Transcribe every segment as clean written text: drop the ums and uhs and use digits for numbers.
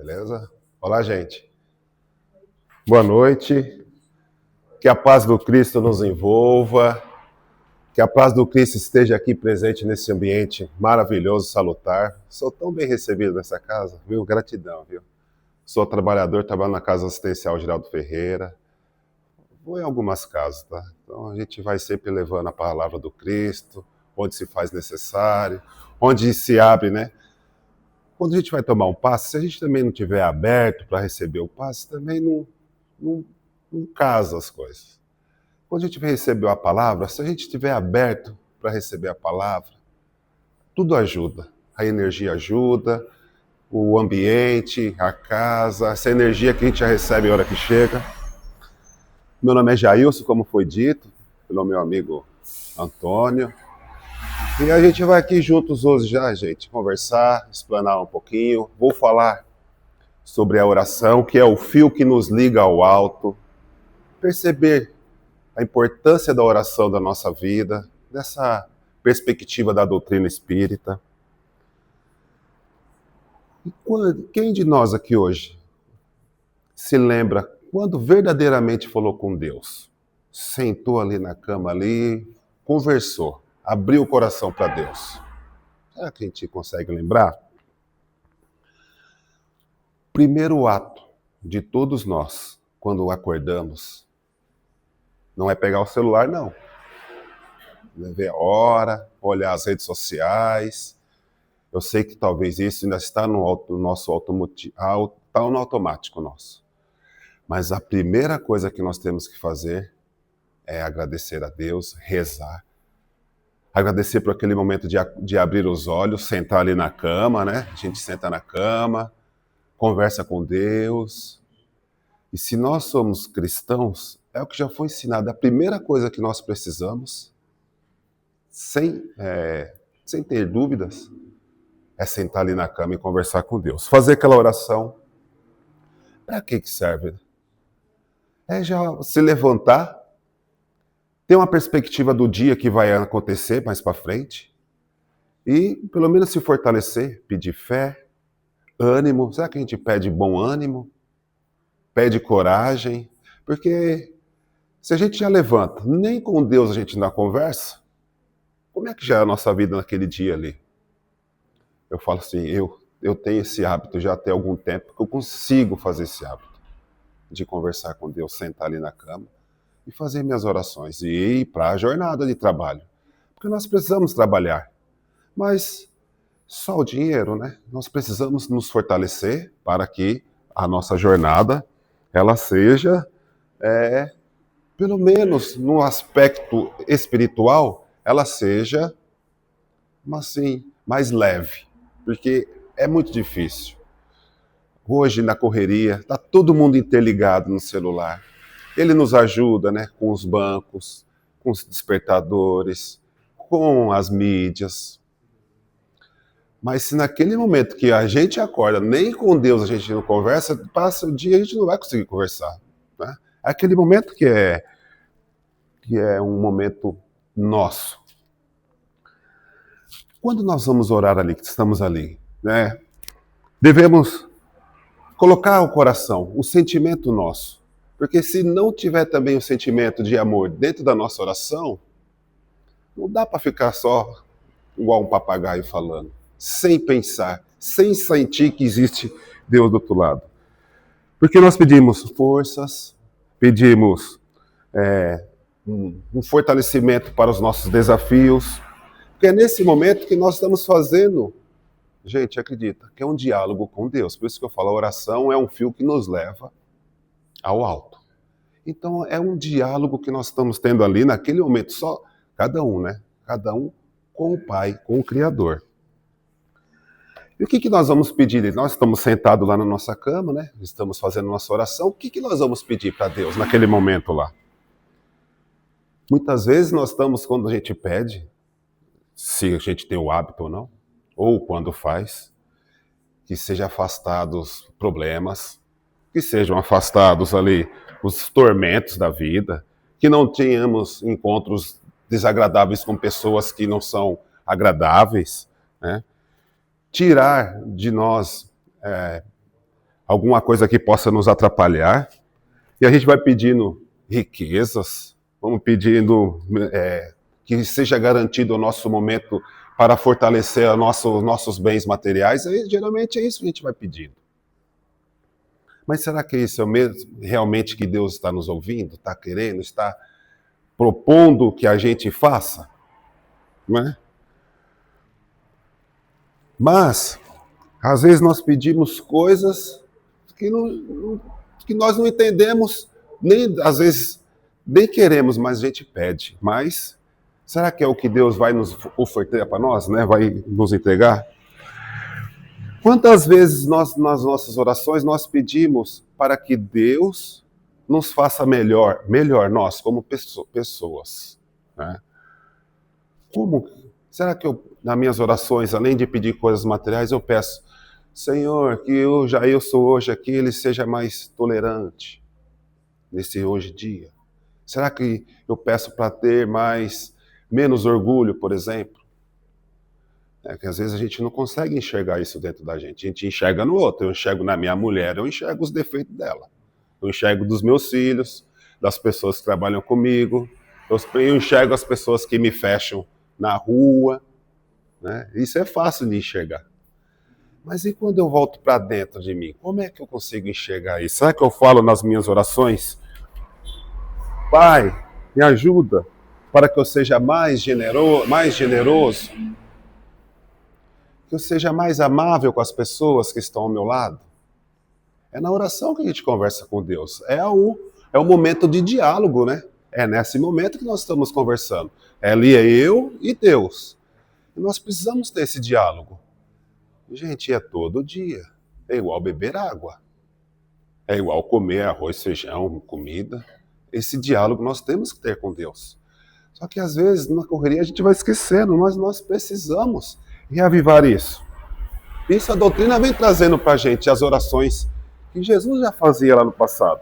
Beleza? Olá, gente. Boa noite. Que a paz do Cristo nos envolva. Que a paz do Cristo esteja aqui presente nesse ambiente maravilhoso, salutar. Sou tão bem recebido nessa casa, viu? Gratidão, viu? Sou trabalhador, trabalho na Casa Assistencial Geraldo Ferreira. Vou em algumas casas, tá? Então a gente vai sempre levando a palavra do Cristo, onde se faz necessário, onde se abre, né? Quando a gente vai tomar um passe, se a gente também não estiver aberto para receber o passe, também não casa as coisas. Quando a gente vai receber a palavra, se a gente estiver aberto para receber a palavra, tudo ajuda. A energia ajuda, o ambiente, a casa, essa energia que a gente já recebe na hora que chega. Meu nome é Jailson, como foi dito, pelo meu amigo Antônio. E a gente vai aqui juntos hoje já, gente, conversar, explanar um pouquinho. Vou falar sobre a oração, que é o fio que nos liga ao alto. Perceber a importância da oração da nossa vida, dessa perspectiva da doutrina espírita. E quem de nós aqui hoje se lembra quando verdadeiramente falou com Deus? Sentou ali na cama, ali, conversou, abriu o coração para Deus. Será que a gente consegue lembrar? Primeiro ato de todos nós, quando acordamos, não é pegar o celular, não. É ver a hora, olhar as redes sociais. Eu sei que talvez isso ainda está no nosso automático nosso. Mas a primeira coisa que nós temos que fazer é agradecer a Deus, rezar. Agradecer por aquele momento de abrir os olhos, sentar ali na cama, né? A gente senta na cama, conversa com Deus. E se nós somos cristãos, é o que já foi ensinado. A primeira coisa que nós precisamos, sem ter dúvidas, é sentar ali na cama e conversar com Deus. Fazer aquela oração. Para que serve? É já se levantar, ter uma perspectiva do dia que vai acontecer mais para frente e, pelo menos, se fortalecer, pedir fé, ânimo. Será que a gente pede bom ânimo? Pede coragem? Porque se a gente já levanta, nem com Deus a gente não conversa, como é que já é a nossa vida naquele dia ali? Eu falo assim, eu tenho esse hábito já tem algum tempo, que eu consigo fazer esse hábito de conversar com Deus, sentar ali na cama e fazer minhas orações e ir para a jornada de trabalho. Porque nós precisamos trabalhar, mas só o dinheiro, né? Nós precisamos nos fortalecer para que a nossa jornada ela seja, pelo menos no aspecto espiritual, ela seja, assim, mais leve, porque é muito difícil. Hoje, na correria, está todo mundo interligado no celular. Ele nos ajuda, né, com os bancos, com os despertadores, com as mídias. Mas se naquele momento que a gente acorda, nem com Deus a gente não conversa, passa o dia e a gente não vai conseguir conversar. Né? É aquele momento que é um momento nosso. Quando nós vamos orar ali, que estamos ali, né, devemos colocar o coração, o sentimento nosso. Porque se não tiver também o sentimento de amor dentro da nossa oração, não dá para ficar só igual um papagaio falando, sem pensar, sem sentir que existe Deus do outro lado. Porque nós pedimos forças, pedimos um fortalecimento para os nossos desafios, porque é nesse momento que nós estamos fazendo, gente, acredita, que é um diálogo com Deus. Por isso que eu falo, a oração é um fio que nos leva ao alto. Então é um diálogo que nós estamos tendo ali naquele momento, só cada um, né? Cada um com o Pai, com o Criador. E o que nós vamos pedir? Nós estamos sentados lá na nossa cama, né? Estamos fazendo nossa oração. O que nós vamos pedir para Deus naquele momento lá? Muitas vezes nós estamos, quando a gente pede, se a gente tem o hábito ou não, ou quando faz, que sejam afastados problemas, que sejam afastados ali os tormentos da vida, que não tenhamos encontros desagradáveis com pessoas que não são agradáveis, né? Tirar de nós alguma coisa que possa nos atrapalhar, e a gente vai pedindo riquezas, vamos pedindo que seja garantido o nosso momento para fortalecer nossos bens materiais, aí, geralmente é isso que a gente vai pedindo. Mas será que isso é o mesmo realmente que Deus está nos ouvindo, está querendo, está propondo que a gente faça? Não é? Mas, às vezes nós pedimos coisas que nós não entendemos, nem às vezes nem queremos, mas a gente pede. Mas será que é o que Deus vai nos ofertar para nós, né? Vai nos entregar? Quantas vezes nas nossas orações nós pedimos para que Deus nos faça melhor nós como pessoas, né? Como? Será que nas minhas orações, além de pedir coisas materiais, eu peço, Senhor, que eu sou hoje aqui, ele seja mais tolerante nesse hoje dia? Será que eu peço para ter menos orgulho, por exemplo? É que às vezes a gente não consegue enxergar isso dentro da gente. A gente enxerga no outro. Eu enxergo na minha mulher, eu enxergo os defeitos dela. Eu enxergo dos meus filhos, das pessoas que trabalham comigo. Eu enxergo as pessoas que me fecham na rua. Né? Isso é fácil de enxergar. Mas e quando eu volto para dentro de mim? Como é que eu consigo enxergar isso? Será que eu falo nas minhas orações? Pai, me ajuda para que eu seja mais generoso, que eu seja mais amável com as pessoas que estão ao meu lado. É na oração que a gente conversa com Deus. É o momento de diálogo, né? É nesse momento que nós estamos conversando. Ali é eu e Deus. E nós precisamos ter esse diálogo. Gente, é todo dia. É igual beber água. É igual comer arroz, feijão, comida. Esse diálogo nós temos que ter com Deus. Só que às vezes, na correria, a gente vai esquecendo, mas nós precisamos reavivar isso. Isso a doutrina vem trazendo para a gente, as orações que Jesus já fazia lá no passado.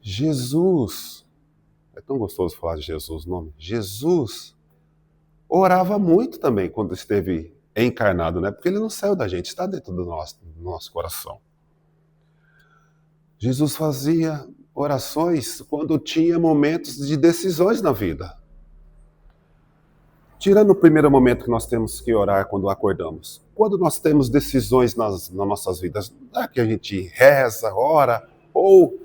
Jesus, é tão gostoso falar de Jesus, o nome. Jesus orava muito também quando esteve encarnado, né? Porque ele não saiu da gente, está dentro do nosso coração. Jesus fazia orações quando tinha momentos de decisões na vida. Tirando o primeiro momento que nós temos que orar quando acordamos. Quando nós temos decisões nas nossas vidas, não é que a gente reza, ora, ou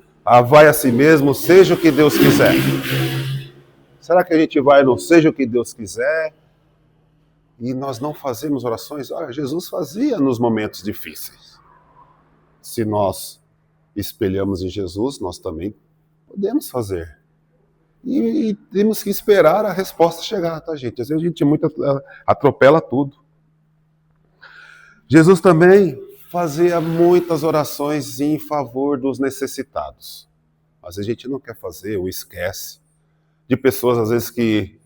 vai a si mesmo, seja o que Deus quiser. Será que a gente vai no seja o que Deus quiser e nós não fazemos orações? Olha, Jesus fazia nos momentos difíceis. Se nós espelhamos em Jesus, nós também podemos fazer. E temos que esperar a resposta chegar, tá, gente? Às vezes a gente atropela tudo. Jesus também fazia muitas orações em favor dos necessitados. Às vezes a gente não quer fazer ou esquece. De pessoas, às vezes, que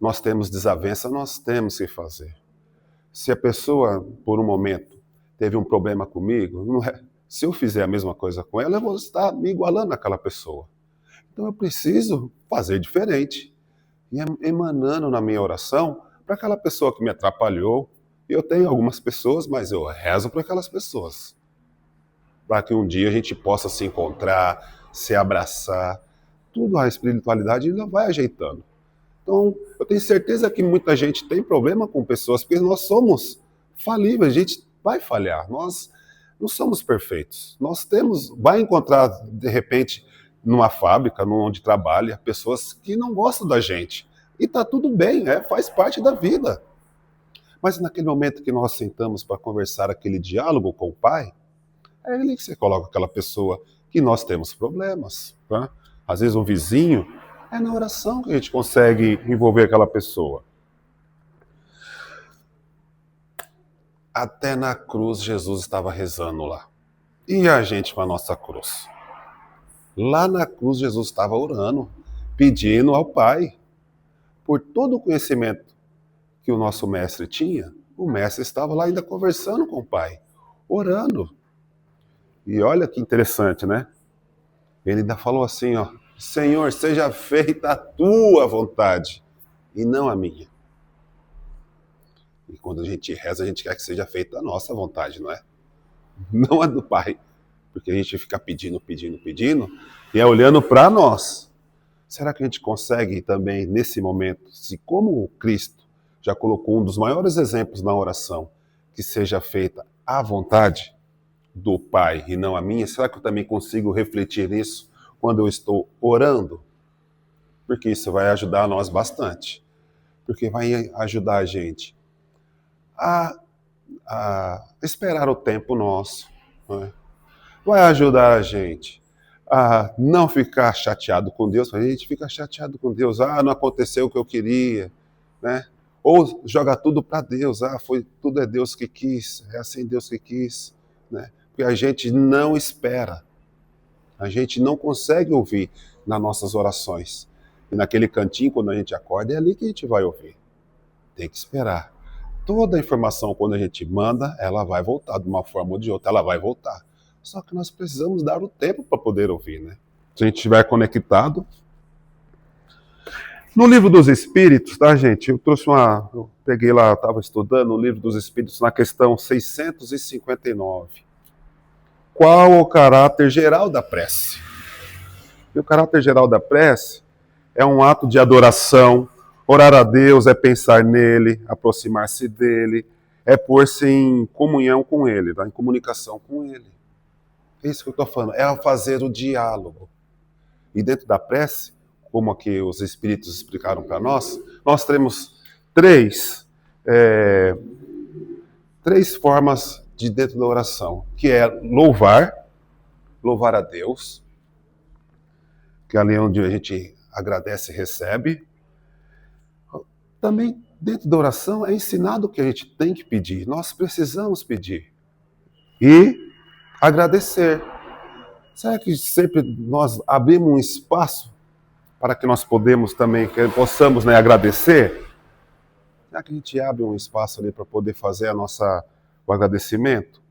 nós temos desavença, nós temos que fazer. Se a pessoa, por um momento, teve um problema comigo, não é? Se eu fizer a mesma coisa com ela, eu vou estar me igualando àquela pessoa. Então eu preciso fazer diferente. E emanando na minha oração para aquela pessoa que me atrapalhou. Eu tenho algumas pessoas, mas eu rezo para aquelas pessoas. Para que um dia a gente possa se encontrar, se abraçar. Tudo a espiritualidade ainda vai ajeitando. Então, eu tenho certeza que muita gente tem problema com pessoas, porque nós somos falíveis, a gente vai falhar. Nós não somos perfeitos. Vai encontrar, de repente, numa fábrica, onde trabalha, pessoas que não gostam da gente. E está tudo bem, faz parte da vida. Mas naquele momento que nós sentamos para conversar aquele diálogo com o Pai, é ali que você coloca aquela pessoa que nós temos problemas. Tá? Às vezes um vizinho, é na oração que a gente consegue envolver aquela pessoa. Até na cruz Jesus estava rezando lá. E a gente com a nossa cruz? Lá na cruz Jesus estava orando, pedindo ao Pai. Por todo o conhecimento que o nosso mestre tinha, o mestre estava lá ainda conversando com o Pai, orando. E olha que interessante, né? Ele ainda falou assim, ó, Senhor, seja feita a tua vontade e não a minha. E quando a gente reza, a gente quer que seja feita a nossa vontade, não é? não a do Pai. Porque a gente fica pedindo, e é olhando para nós. Será que a gente consegue também, nesse momento, se como Cristo já colocou um dos maiores exemplos na oração, que seja feita à vontade do Pai e não a minha, será que eu também consigo refletir nisso quando eu estou orando? Porque isso vai ajudar nós bastante. Porque vai ajudar a gente a, a esperar o tempo nosso. Né? Vai ajudar a gente a não ficar chateado com Deus. A gente fica chateado com Deus. Não aconteceu o que eu queria. Né? Ou joga tudo para Deus. Tudo é Deus que quis. É assim Deus que quis. Né? Porque a gente não espera. A gente não consegue ouvir nas nossas orações. E naquele cantinho, quando a gente acorda, é ali que a gente vai ouvir. Tem que esperar. Toda a informação, quando a gente manda, ela vai voltar de uma forma ou de outra, ela vai voltar. Só que nós precisamos dar o tempo para poder ouvir, né? Se a gente estiver conectado. No Livro dos Espíritos, tá, gente? Eu peguei lá, estava estudando o Livro dos Espíritos na questão 659. Qual o caráter geral da prece? E o caráter geral da prece é um ato de adoração. Orar a Deus é pensar nele, aproximar-se dele, é pôr-se em comunhão com ele, em comunicação com ele. É isso que eu estou falando, é fazer o diálogo. E dentro da prece, como aqui os Espíritos explicaram para nós temos três formas de dentro da oração, que é louvar a Deus, que é ali onde a gente agradece e recebe. Também dentro da oração é ensinado o que a gente tem que pedir, nós precisamos pedir. E agradecer. Será que sempre nós abrimos um espaço para que nós possamos agradecer? Será que a gente abre um espaço ali para poder fazer o agradecimento?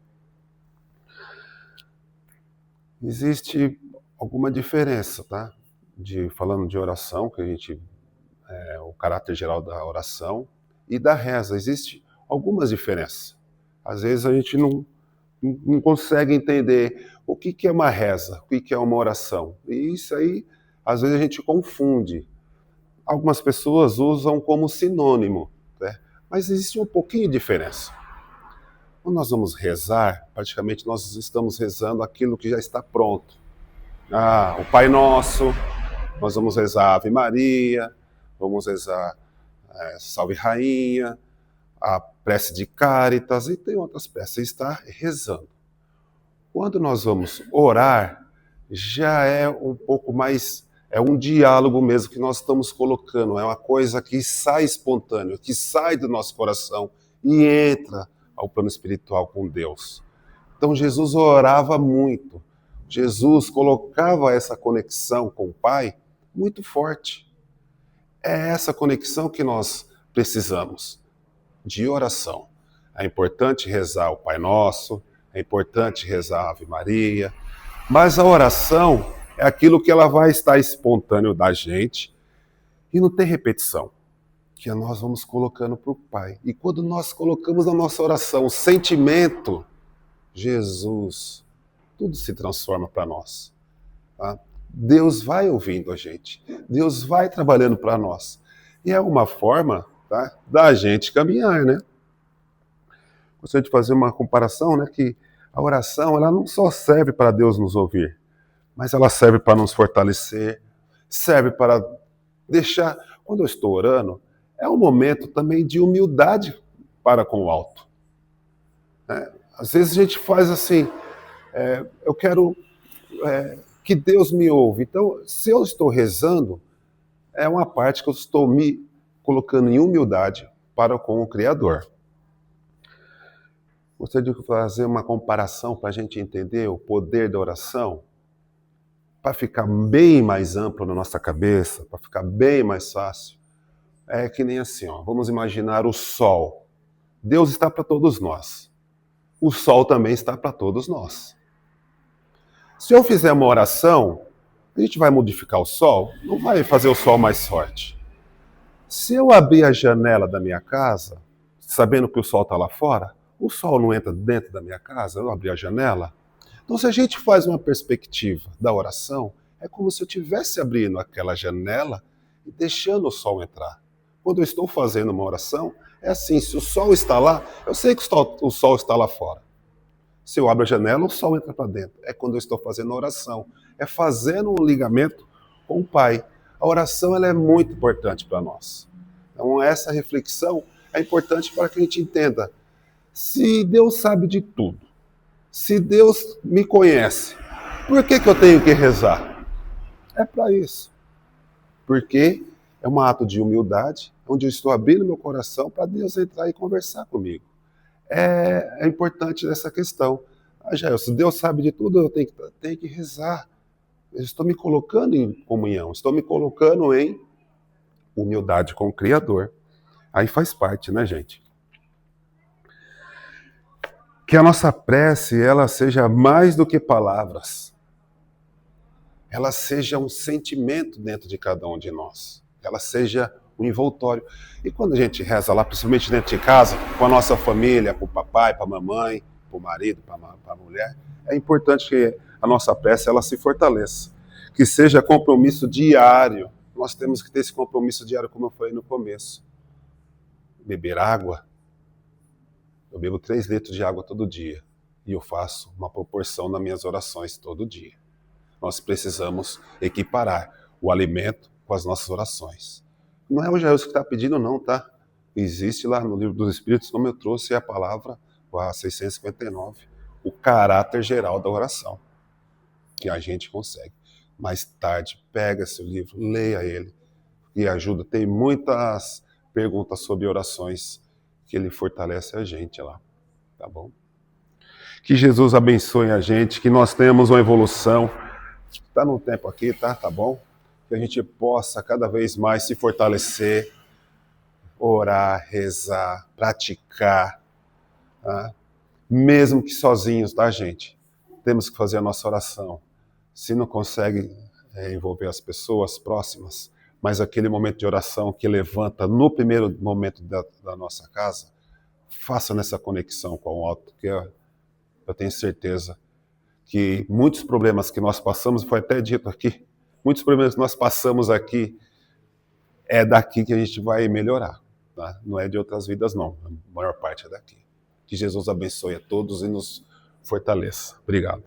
Existe alguma diferença, tá? Falando de oração, que a gente o caráter geral da oração e da reza. Existem algumas diferenças. Às vezes a gente não consegue entender o que é uma reza, o que é uma oração. E isso aí, às vezes a gente confunde. Algumas pessoas usam como sinônimo, né? Mas existe um pouquinho de diferença. Quando nós vamos rezar, praticamente nós estamos rezando aquilo que já está pronto. O Pai Nosso, nós vamos rezar Ave Maria, vamos rezar Salve Rainha, a prece de Cáritas, e tem outras preces. Você está rezando. Quando nós vamos orar, já é um pouco mais, é um diálogo mesmo que nós estamos colocando, é uma coisa que sai espontâneo, que sai do nosso coração e entra ao plano espiritual com Deus. Então Jesus orava muito, Jesus colocava essa conexão com o Pai muito forte. É essa conexão que nós precisamos, de oração. É importante rezar o Pai Nosso, é importante rezar a Ave Maria, mas a oração é aquilo que ela vai estar espontâneo da gente e não tem repetição, que nós vamos colocando para o Pai. E quando nós colocamos na nossa oração o sentimento, Jesus, tudo se transforma para nós. Tá? Deus vai ouvindo a gente, Deus vai trabalhando para nós. E é uma forma, tá, da gente caminhar, né? Gostaria de fazer uma comparação, né, que a oração ela não só serve para Deus nos ouvir, mas ela serve para nos fortalecer, serve para deixar... Quando eu estou orando, é um momento também de humildade para com o alto. Às vezes a gente faz assim, eu quero... que Deus me ouve. Então, se eu estou rezando, é uma parte que eu estou me colocando em humildade para com o Criador. Gostaria de fazer uma comparação para a gente entender o poder da oração, para ficar bem mais amplo na nossa cabeça, para ficar bem mais fácil. É que nem assim, vamos imaginar o sol. Deus está para todos nós. O sol também está para todos nós. Se eu fizer uma oração, a gente vai modificar o sol? Não vai fazer o sol mais forte. Se eu abrir a janela da minha casa, sabendo que o sol está lá fora, O sol não entra dentro da minha casa, eu abri a janela? Então, se a gente faz uma perspectiva da oração, é como se eu estivesse abrindo aquela janela e deixando o sol entrar. Quando eu estou fazendo uma oração, é assim, se o sol está lá, eu sei que o sol está lá fora. Se eu abro a janela, o sol entra para dentro. É quando eu estou fazendo a oração. É fazendo um ligamento com o Pai. A oração ela é muito importante para nós. Então, essa reflexão é importante para que a gente entenda. Se Deus sabe de tudo, se Deus me conhece, por que eu tenho que rezar? É para isso. Porque é um ato de humildade, onde eu estou abrindo meu coração para Deus entrar e conversar comigo. É importante essa questão. Jair, se Deus sabe de tudo, eu tenho que rezar. Eu estou me colocando em comunhão, estou me colocando em humildade com o Criador. Aí faz parte, né, gente? Que a nossa prece, ela seja mais do que palavras. Ela seja um sentimento dentro de cada um de nós. Ela seja um envoltório. E quando a gente reza lá, principalmente dentro de casa, com a nossa família, para o papai, para a mamãe, para o marido, para a mulher, é importante que a nossa prece ela se fortaleça. Que seja compromisso diário. Nós temos que ter esse compromisso diário, como eu falei no começo. Beber água. Eu bebo 3 litros de água todo dia. E eu faço uma proporção nas minhas orações todo dia. Nós precisamos equiparar o alimento com as nossas orações. Não é o Jair que está pedindo, não, tá? Existe lá no Livro dos Espíritos, como eu trouxe a palavra, a 659, o caráter geral da oração, que a gente consegue. Mais tarde, pega seu livro, leia ele, e ajuda. Tem muitas perguntas sobre orações que ele fortalece a gente lá, tá bom? Que Jesus abençoe a gente, que nós tenhamos uma evolução. Está no tempo aqui, tá bom? Que a gente possa cada vez mais se fortalecer, orar, rezar, praticar, tá? Mesmo que sozinhos, tá, gente? Temos que fazer a nossa oração. Se não consegue envolver as pessoas próximas, mas aquele momento de oração que levanta no primeiro momento da nossa casa, faça nessa conexão com o alto, que eu tenho certeza que muitos problemas que nós passamos, foi até dito aqui, muitos problemas que nós passamos aqui, é daqui que a gente vai melhorar, tá? Não é de outras vidas não, a maior parte é daqui. Que Jesus abençoe a todos e nos fortaleça. Obrigado.